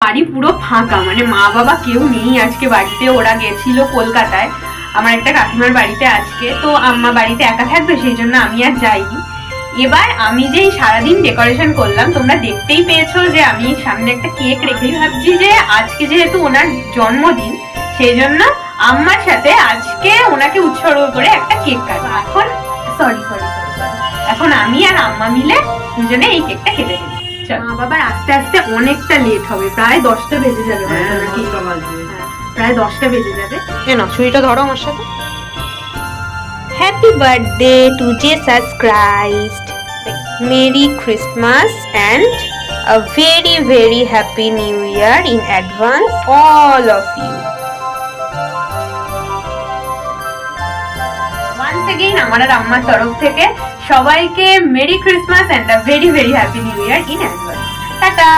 বাড়ি পুরো ফাঁকা, মানে মা বাবা কেউ নেই আজকে বাড়িতে। ওরা গেছিল কলকাতায় আমার একটা কাকিমার বাড়িতে আজকে। তো আম্মা বাড়িতে একা থাকবে, সেই জন্য আমি আর যাইনি। এবার আমি যেই সারাদিন ডেকোরেশন করলাম, তোমরা দেখতেই পেয়েছো যে আমি সামনে একটা কেক রেখেই ভাবছি যে আজকে যেহেতু ওনার জন্মদিন, সেই জন্য আম্মার সাথে আজকে ওনাকে উৎসর্গ করে একটা কেক কাটবো। এখন এখন আমি আর আম্মা মিলে দুজনে এই কেকটা কেটে দিই। মা বাবার আস্তে আস্তে অনেকটা লেট হবে, প্রায় 10টা বেজে যাবে। প্রায় 10টা বেজে যাবে। না, ছুরিটা ধরো আমার সাথে। Happy birthday to Jesus Christ. Merry Christmas and a very very happy new year in advance all of you. Once again আমার আর আম্মার তরফ থেকে সবাইকে merry Christmas and a very very happy new year in advance. Tata.